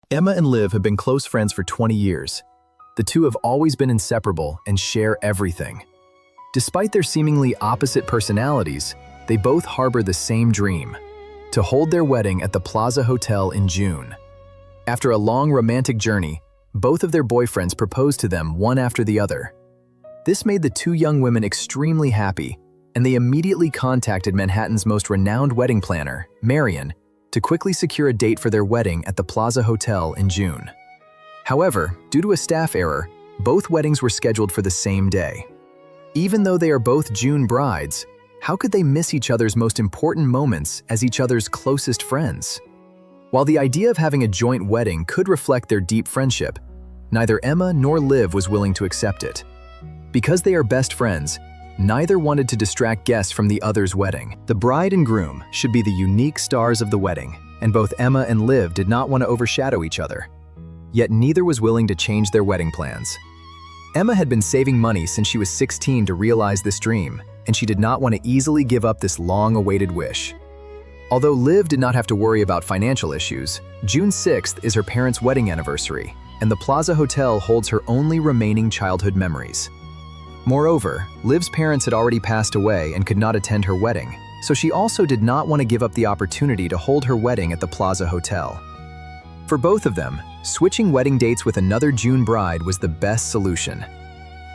Emma and Liv have been close friends for 20 years. The two have always been inseparable and share everything. Despite their seemingly opposite personalities, they both harbor the same dream: to hold their wedding at the Plaza Hotel in June. After a long romantic journey, both of their boyfriends proposed to them one after the other. This made the two young women extremely happy, and they immediately contacted Manhattan's most renowned wedding planner, Marion, to quickly secure a date for their wedding at the Plaza Hotel in June. However, due to a staff error, both weddings were scheduled for the same day. Even though they are both June brides, how could they miss each other's most important moments as each other's closest friends? While the idea of having a joint wedding could reflect their deep friendship, neither Emma nor Liv was willing to accept it. Because they are best friends, neither wanted to distract guests from the other's wedding. The bride and groom should be the unique stars of the wedding, and both Emma and Liv did not want to overshadow each other. Yet neither was willing to change their wedding plans. Emma had been saving money since she was 16 to realize this dream, and she did not want to easily give up this long-awaited wish. Although Liv did not have to worry about financial issues, June 6th is her parents' wedding anniversary, and the Plaza Hotel holds her only remaining childhood memories. Moreover, Liv's parents had already passed away and could not attend her wedding, so she also did not want to give up the opportunity to hold her wedding at the Plaza Hotel. For both of them, switching wedding dates with another June bride was the best solution.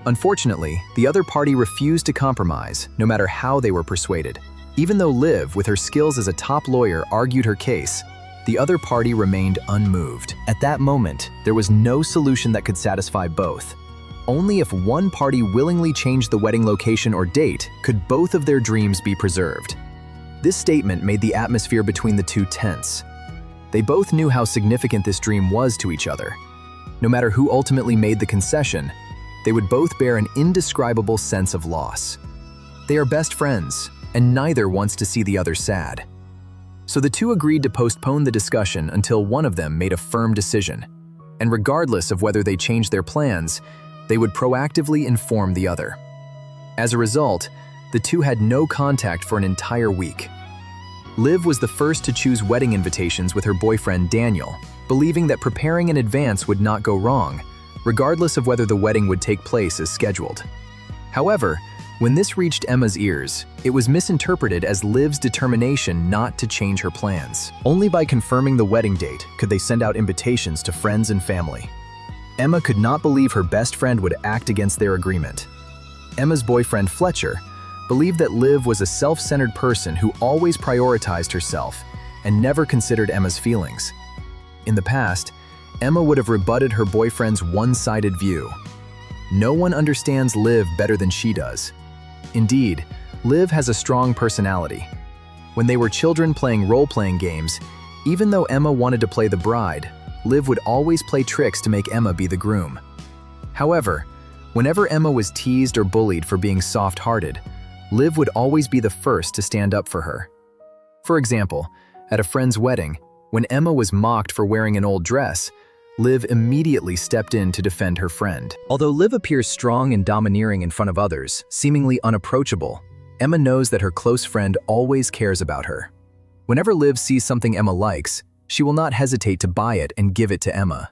Unfortunately, the other party refused to compromise, no matter how they were persuaded. Even though Liv, with her skills as a top lawyer, argued her case, the other party remained unmoved. At that moment, there was no solution that could satisfy both. Only if one party willingly changed the wedding location or date could both of their dreams be preserved. This statement made the atmosphere between the two tense. They both knew how significant this dream was to each other. No matter who ultimately made the concession, they would both bear an indescribable sense of loss. They are best friends, and neither wants to see the other sad. So the two agreed to postpone the discussion until one of them made a firm decision. And regardless of whether they changed their plans, they would proactively inform the other. As a result, the two had no contact for an entire week. Liv was the first to choose wedding invitations with her boyfriend Daniel, believing that preparing in advance would not go wrong, regardless of whether the wedding would take place as scheduled. However, when this reached Emma's ears, it was misinterpreted as Liv's determination not to change her plans. Only by confirming the wedding date could they send out invitations to friends and family. Emma could not believe her best friend would act against their agreement. Emma's boyfriend, Fletcher, believed that Liv was a self-centered person who always prioritized herself and never considered Emma's feelings. In the past, Emma would have rebutted her boyfriend's one-sided view. No one understands Liv better than she does. Indeed, Liv has a strong personality. When they were children playing role-playing games, even though Emma wanted to play the bride, Liv would always play tricks to make Emma be the groom. However, whenever Emma was teased or bullied for being soft-hearted, Liv would always be the first to stand up for her. For example, at a friend's wedding, when Emma was mocked for wearing an old dress, Liv immediately stepped in to defend her friend. Although Liv appears strong and domineering in front of others, seemingly unapproachable, Emma knows that her close friend always cares about her. Whenever Liv sees something Emma likes, she will not hesitate to buy it and give it to Emma.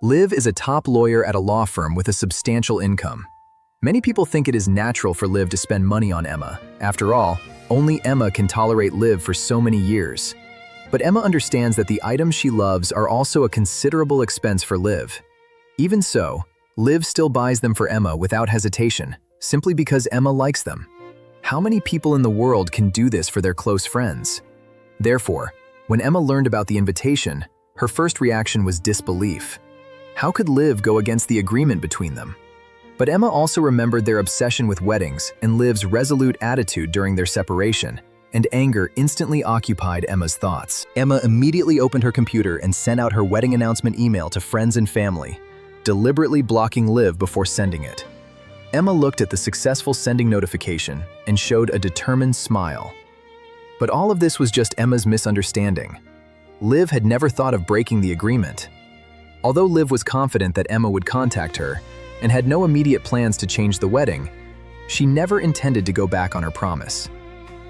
Liv is a top lawyer at a law firm with a substantial income. Many people think it is natural for Liv to spend money on Emma. After all, only Emma can tolerate Liv for so many years. But Emma understands that the items she loves are also a considerable expense for Liv. Even so, Liv still buys them for Emma without hesitation, simply because Emma likes them. How many people in the world can do this for their close friends? Therefore, when Emma learned about the invitation, her first reaction was disbelief. How could Liv go against the agreement between them? But Emma also remembered their obsession with weddings and Liv's resolute attitude during their separation, and anger instantly occupied Emma's thoughts. Emma immediately opened her computer and sent out her wedding announcement email to friends and family, deliberately blocking Liv before sending it. Emma looked at the successful sending notification and showed a determined smile. But all of this was just Emma's misunderstanding. Liv had never thought of breaking the agreement. Although Liv was confident that Emma would contact her and had no immediate plans to change the wedding, she never intended to go back on her promise.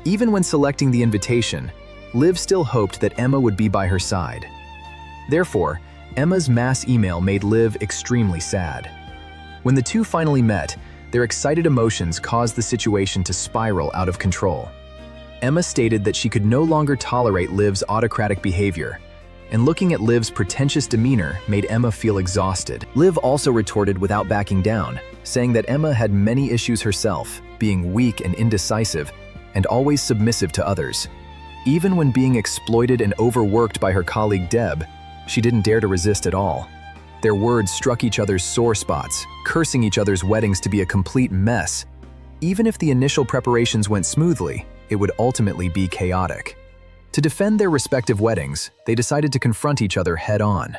Even when selecting the invitation, Liv still hoped that Emma would be by her side. Therefore, Emma's mass email made Liv extremely sad. When the two finally met, their excited emotions caused the situation to spiral out of control. Emma stated that she could no longer tolerate Liv's autocratic behavior, and looking at Liv's pretentious demeanor made Emma feel exhausted. Liv also retorted without backing down, saying that Emma had many issues herself, being weak and indecisive, and always submissive to others. Even when being exploited and overworked by her colleague Deb, she didn't dare to resist at all. Their words struck each other's sore spots, cursing each other's weddings to be a complete mess. Even if the initial preparations went smoothly, it would ultimately be chaotic. To defend their respective weddings, they decided to confront each other head-on.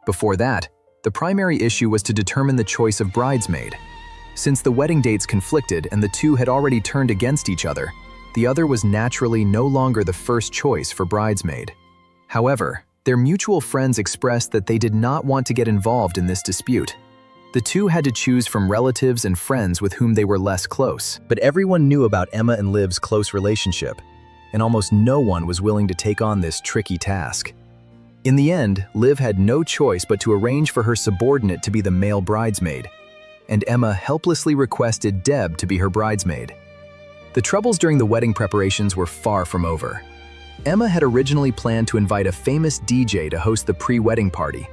Before that, the primary issue was to determine the choice of bridesmaid. Since the wedding dates conflicted and the two had already turned against each other, the other was naturally no longer the first choice for bridesmaid. However, their mutual friends expressed that they did not want to get involved in this dispute. The two had to choose from relatives and friends with whom they were less close. But everyone knew about Emma and Liv's close relationship, and almost no one was willing to take on this tricky task. In the end, Liv had no choice but to arrange for her subordinate to be the male bridesmaid, and Emma helplessly requested Deb to be her bridesmaid. The troubles during the wedding preparations were far from over. Emma had originally planned to invite a famous DJ to host the pre-wedding party,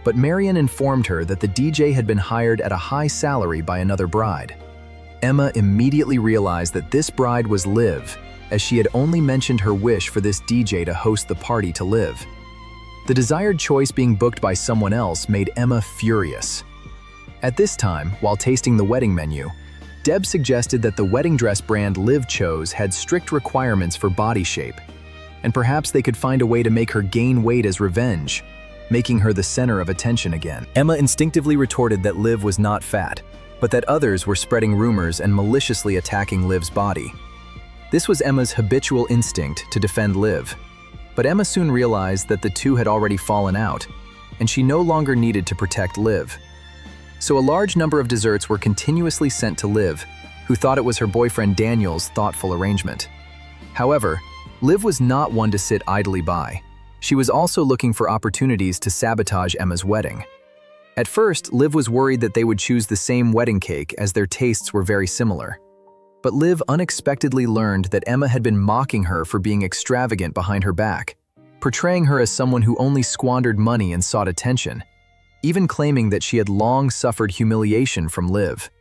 but Marion informed her that the DJ had been hired at a high salary by another bride. Emma immediately realized that this bride was Liv, as she had only mentioned her wish for this DJ to host the party to Liv. The desired choice being booked by someone else made Emma furious. At this time, while tasting the wedding menu, Deb suggested that the wedding dress brand Liv chose had strict requirements for body shape, and perhaps they could find a way to make her gain weight as revenge, making her the center of attention again. Emma instinctively retorted that Liv was not fat, but that others were spreading rumors and maliciously attacking Liv's body. This was Emma's habitual instinct to defend Liv, but Emma soon realized that the two had already fallen out, and she no longer needed to protect Liv. So a large number of desserts were continuously sent to Liv, who thought it was her boyfriend Daniel's thoughtful arrangement. However, Liv was not one to sit idly by. She was also looking for opportunities to sabotage Emma's wedding. At first, Liv was worried that they would choose the same wedding cake as their tastes were very similar. But Liv unexpectedly learned that Emma had been mocking her for being extravagant behind her back, portraying her as someone who only squandered money and sought attention, even claiming that she had long suffered humiliation from Liv.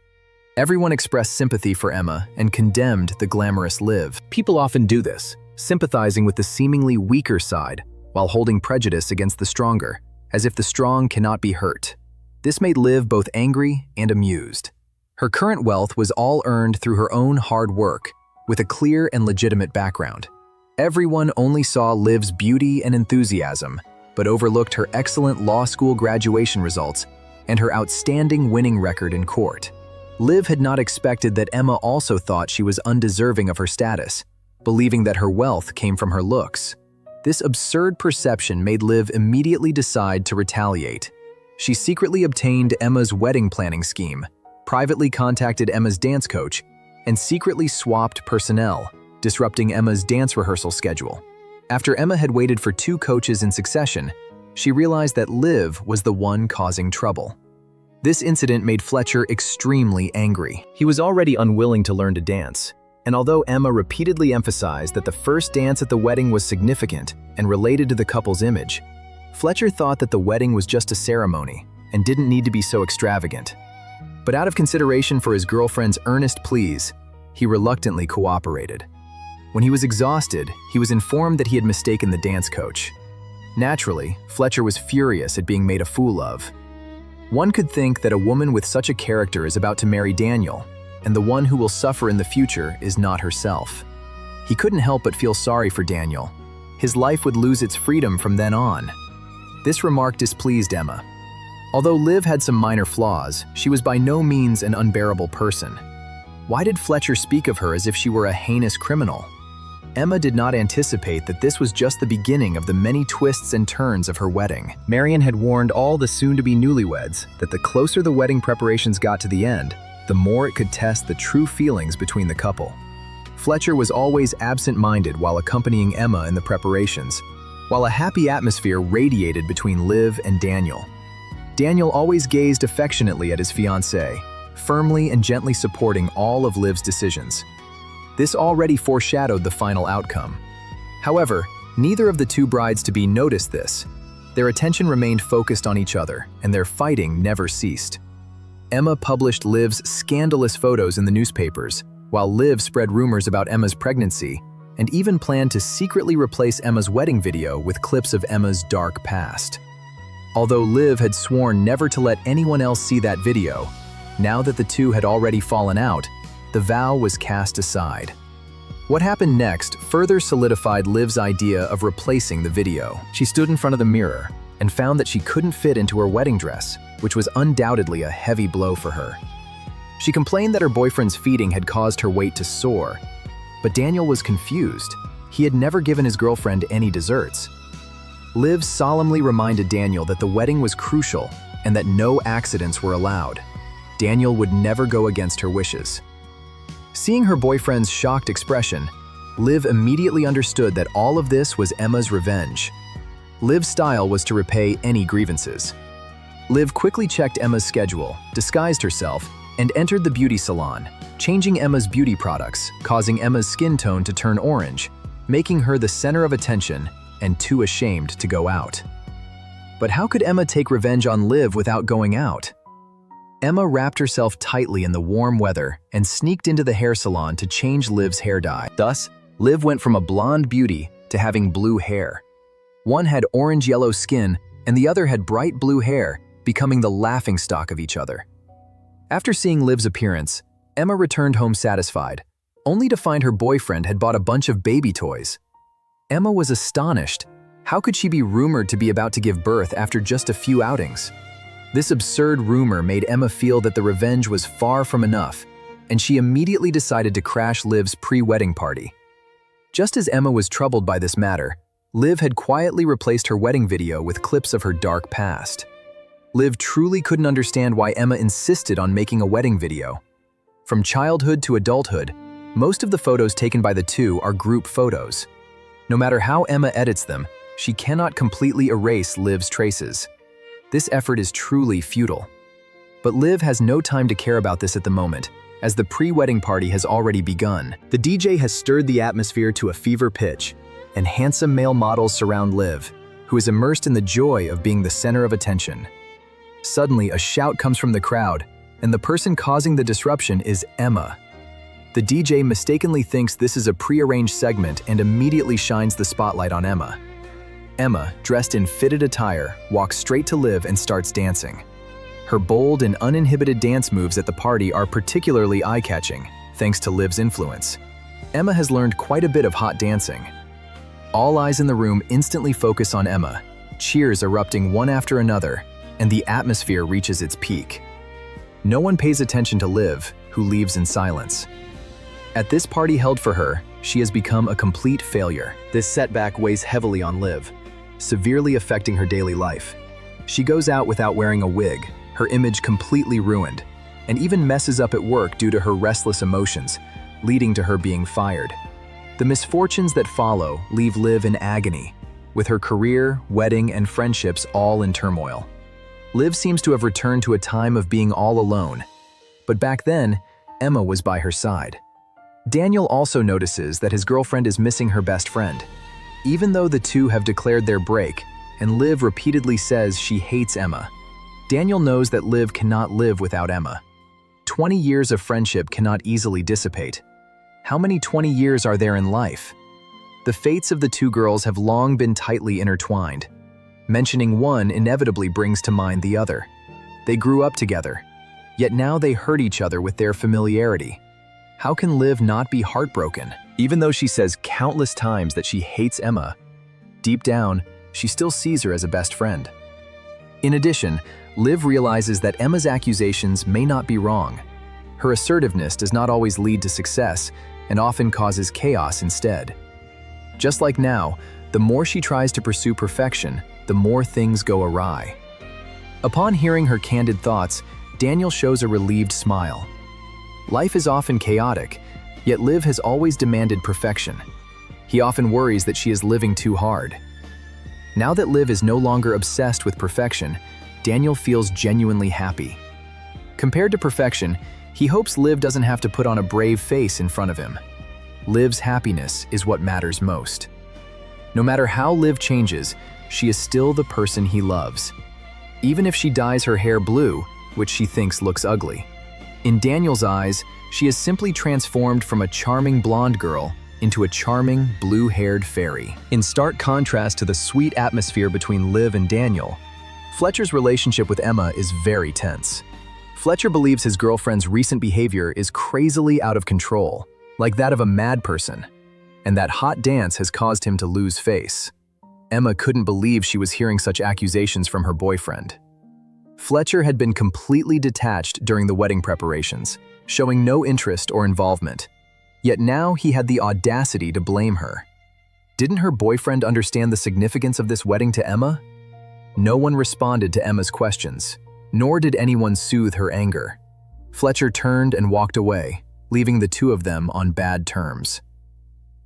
Everyone expressed sympathy for Emma and condemned the glamorous Liv. People often do this, sympathizing with the seemingly weaker side while holding prejudice against the stronger, as if the strong cannot be hurt. This made Liv both angry and amused. Her current wealth was all earned through her own hard work, with a clear and legitimate background. Everyone only saw Liv's beauty and enthusiasm, but overlooked her excellent law school graduation results and her outstanding winning record in court. Liv had not expected that Emma also thought she was undeserving of her status, believing that her wealth came from her looks. This absurd perception made Liv immediately decide to retaliate. She secretly obtained Emma's wedding planning scheme, privately contacted Emma's dance coach, and secretly swapped personnel, disrupting Emma's dance rehearsal schedule. After Emma had waited for 2 coaches in succession, she realized that Liv was the one causing trouble. This incident made Fletcher extremely angry. He was already unwilling to learn to dance, and although Emma repeatedly emphasized that the first dance at the wedding was significant and related to the couple's image, Fletcher thought that the wedding was just a ceremony and didn't need to be so extravagant. But out of consideration for his girlfriend's earnest pleas, he reluctantly cooperated. When he was exhausted, he was informed that he had mistaken the dance coach. Naturally, Fletcher was furious at being made a fool of. One could think that a woman with such a character is about to marry Daniel, and the one who will suffer in the future is not herself. He couldn't help but feel sorry for Daniel. His life would lose its freedom from then on. This remark displeased Emma. Although Liv had some minor flaws, she was by no means an unbearable person. Why did Fletcher speak of her as if she were a heinous criminal? Emma did not anticipate that this was just the beginning of the many twists and turns of her wedding. Marion had warned all the soon-to-be newlyweds that the closer the wedding preparations got to the end, the more it could test the true feelings between the couple. Fletcher was always absent-minded while accompanying Emma in the preparations, while a happy atmosphere radiated between Liv and Daniel. Daniel always gazed affectionately at his fiancée, firmly and gently supporting all of Liv's decisions. This already foreshadowed the final outcome. However, neither of the two brides-to-be noticed this. Their attention remained focused on each other, and their fighting never ceased. Emma published Liv's scandalous photos in the newspapers, while Liv spread rumors about Emma's pregnancy, and even planned to secretly replace Emma's wedding video with clips of Emma's dark past. Although Liv had sworn never to let anyone else see that video, now that the two had already fallen out, the vow was cast aside. What happened next further solidified Liv's idea of replacing the video. She stood in front of the mirror and found that she couldn't fit into her wedding dress, which was undoubtedly a heavy blow for her. She complained that her boyfriend's feeding had caused her weight to soar, but Daniel was confused. He had never given his girlfriend any desserts. Liv solemnly reminded Daniel that the wedding was crucial and that no accidents were allowed. Daniel would never go against her wishes. Seeing her boyfriend's shocked expression, Liv immediately understood that all of this was Emma's revenge. Liv's style was to repay any grievances. Liv quickly checked Emma's schedule, disguised herself, and entered the beauty salon, changing Emma's beauty products, causing Emma's skin tone to turn orange, making her the center of attention and too ashamed to go out. But how could Emma take revenge on Liv without going out? Emma wrapped herself tightly in the warm weather and sneaked into the hair salon to change Liv's hair dye. Thus, Liv went from a blonde beauty to having blue hair. One had orange-yellow skin and the other had bright blue hair, becoming the laughingstock of each other. After seeing Liv's appearance, Emma returned home satisfied, only to find her boyfriend had bought a bunch of baby toys. Emma was astonished. How could she be rumored to be about to give birth after just a few outings? This absurd rumor made Emma feel that the revenge was far from enough, and she immediately decided to crash Liv's pre-wedding party. Just as Emma was troubled by this matter, Liv had quietly replaced her wedding video with clips of her dark past. Liv truly couldn't understand why Emma insisted on making a wedding video. From childhood to adulthood, most of the photos taken by the two are group photos. No matter how Emma edits them, she cannot completely erase Liv's traces. This effort is truly futile. But Liv has no time to care about this at the moment, as the pre-wedding party has already begun. The DJ has stirred the atmosphere to a fever pitch, and handsome male models surround Liv, who is immersed in the joy of being the center of attention. Suddenly, a shout comes from the crowd, and the person causing the disruption is Emma. The DJ mistakenly thinks this is a pre-arranged segment and immediately shines the spotlight on Emma. Emma, dressed in fitted attire, walks straight to Liv and starts dancing. Her bold and uninhibited dance moves at the party are particularly eye-catching, thanks to Liv's influence. Emma has learned quite a bit of hot dancing. All eyes in the room instantly focus on Emma, cheers erupting one after another, and the atmosphere reaches its peak. No one pays attention to Liv, who leaves in silence. At this party held for her, she has become a complete failure. This setback weighs heavily on Liv, severely affecting her daily life. She goes out without wearing a wig, her image completely ruined, and even messes up at work due to her restless emotions, leading to her being fired. The misfortunes that follow leave Liv in agony, with her career, wedding, and friendships all in turmoil. Liv seems to have returned to a time of being all alone, but back then, Emma was by her side. Daniel also notices that his girlfriend is missing her best friend. Even though the two have declared their break, and Liv repeatedly says she hates Emma, Daniel knows that Liv cannot live without Emma. 20 years of friendship cannot easily dissipate. How many 20 years are there in life? The fates of the two girls have long been tightly intertwined. Mentioning one inevitably brings to mind the other. They grew up together, yet now they hurt each other with their familiarity. How can Liv not be heartbroken? Even though she says countless times that she hates Emma, deep down, she still sees her as a best friend. In addition, Liv realizes that Emma's accusations may not be wrong. Her assertiveness does not always lead to success and often causes chaos instead. Just like now, the more she tries to pursue perfection, the more things go awry. Upon hearing her candid thoughts, Daniel shows a relieved smile. Life is often chaotic, yet Liv has always demanded perfection. He often worries that she is living too hard. Now that Liv is no longer obsessed with perfection, Daniel feels genuinely happy. Compared to perfection, he hopes Liv doesn't have to put on a brave face in front of him. Liv's happiness is what matters most. No matter how Liv changes, she is still the person he loves. Even if she dyes her hair blue, which she thinks looks ugly. In Daniel's eyes, she is simply transformed from a charming blonde girl into a charming, blue-haired fairy. In stark contrast to the sweet atmosphere between Liv and Daniel, Fletcher's relationship with Emma is very tense. Fletcher believes his girlfriend's recent behavior is crazily out of control, like that of a mad person, and that hot dance has caused him to lose face. Emma couldn't believe she was hearing such accusations from her boyfriend. Fletcher had been completely detached during the wedding preparations, showing no interest or involvement. Yet now he had the audacity to blame her. Didn't her boyfriend understand the significance of this wedding to Emma? No one responded to Emma's questions, nor did anyone soothe her anger. Fletcher turned and walked away, leaving the two of them on bad terms.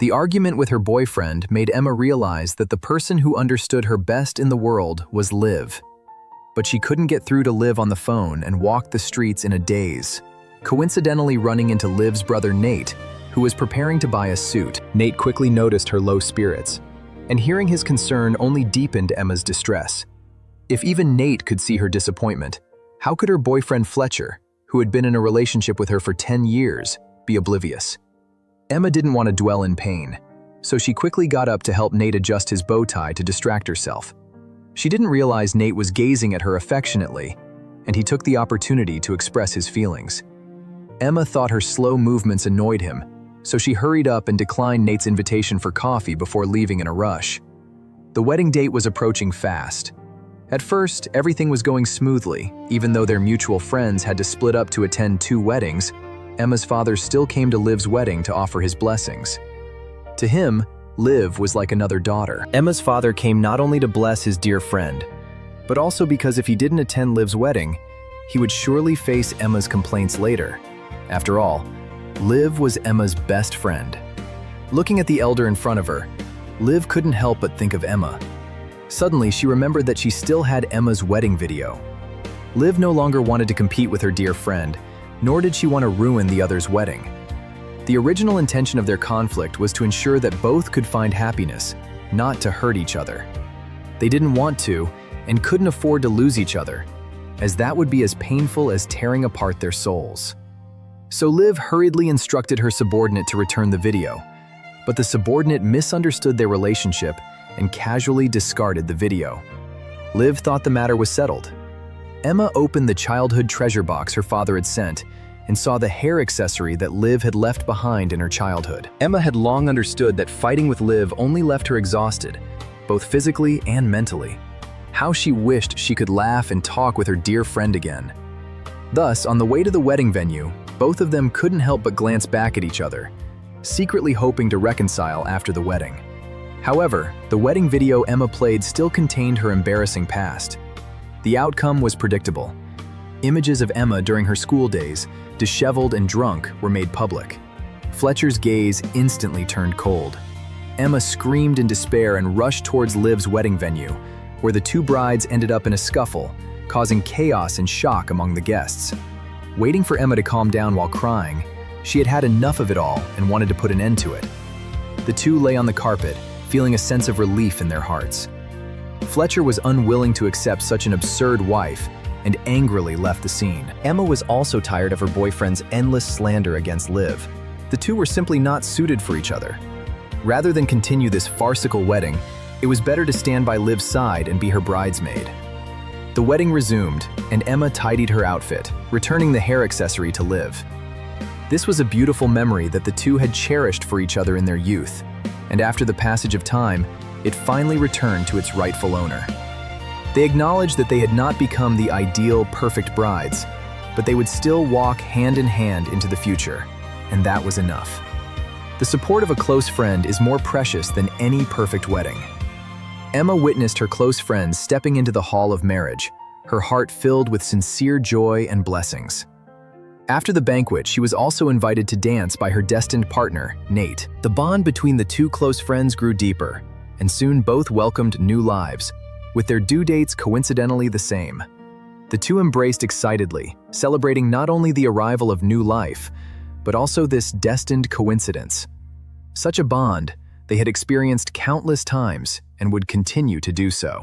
The argument with her boyfriend made Emma realize that the person who understood her best in the world was Liv. But she couldn't get through to Liv on the phone and walked the streets in a daze, coincidentally running into Liv's brother Nate, who was preparing to buy a suit. Nate quickly noticed her low spirits, and hearing his concern only deepened Emma's distress. If even Nate could see her disappointment, how could her boyfriend Fletcher, who had been in a relationship with her for 10 years, be oblivious? Emma didn't want to dwell in pain, so she quickly got up to help Nate adjust his bow tie to distract herself. She didn't realize Nate was gazing at her affectionately, and he took the opportunity to express his feelings. Emma thought her slow movements annoyed him, so she hurried up and declined Nate's invitation for coffee before leaving in a rush. The wedding date was approaching fast. At first, everything was going smoothly, even though their mutual friends had to split up to attend 2 weddings. Emma's father still came to Liv's wedding to offer his blessings. To him, Liv was like another daughter. Emma's father came not only to bless his dear friend, but also because if he didn't attend Liv's wedding, he would surely face Emma's complaints later. After all, Liv was Emma's best friend. Looking at the elder in front of her, Liv couldn't help but think of Emma. Suddenly, she remembered that she still had Emma's wedding video. Liv no longer wanted to compete with her dear friend, nor did she want to ruin the other's wedding. The original intention of their conflict was to ensure that both could find happiness, not to hurt each other. They didn't want to, and couldn't afford to lose each other, as that would be as painful as tearing apart their souls. So Liv hurriedly instructed her subordinate to return the video, but the subordinate misunderstood their relationship and casually discarded the video. Liv thought the matter was settled. Emma opened the childhood treasure box her father had sent and saw the hair accessory that Liv had left behind in her childhood. Emma had long understood that fighting with Liv only left her exhausted, both physically and mentally. How she wished she could laugh and talk with her dear friend again. Thus, on the way to the wedding venue, both of them couldn't help but glance back at each other, secretly hoping to reconcile after the wedding. However, the wedding video Emma played still contained her embarrassing past. The outcome was predictable. Images of Emma during her school days, disheveled and drunk, were made public. Fletcher's gaze instantly turned cold. Emma screamed in despair and rushed towards Liv's wedding venue, where the 2 brides ended up in a scuffle, causing chaos and shock among the guests. Waiting for Emma to calm down while crying, she had had enough of it all and wanted to put an end to it. The 2 lay on the carpet, feeling a sense of relief in their hearts. Fletcher was unwilling to accept such an absurd wife and angrily left the scene. Emma was also tired of her boyfriend's endless slander against Liv. The 2 were simply not suited for each other. Rather than continue this farcical wedding, it was better to stand by Liv's side and be her bridesmaid. The wedding resumed, and Emma tidied her outfit, returning the hair accessory to Liv. This was a beautiful memory that the 2 had cherished for each other in their youth, and after the passage of time, it finally returned to its rightful owner. They acknowledged that they had not become the ideal, perfect brides, but they would still walk hand in hand into the future, and that was enough. The support of a close friend is more precious than any perfect wedding. Emma witnessed her close friends stepping into the hall of marriage, her heart filled with sincere joy and blessings. After the banquet, she was also invited to dance by her destined partner, Nate. The bond between the 2 close friends grew deeper, and soon both welcomed new lives, with their due dates coincidentally the same. The two embraced excitedly, celebrating not only the arrival of new life, but also this destined coincidence. Such a bond they had experienced countless times and would continue to do so.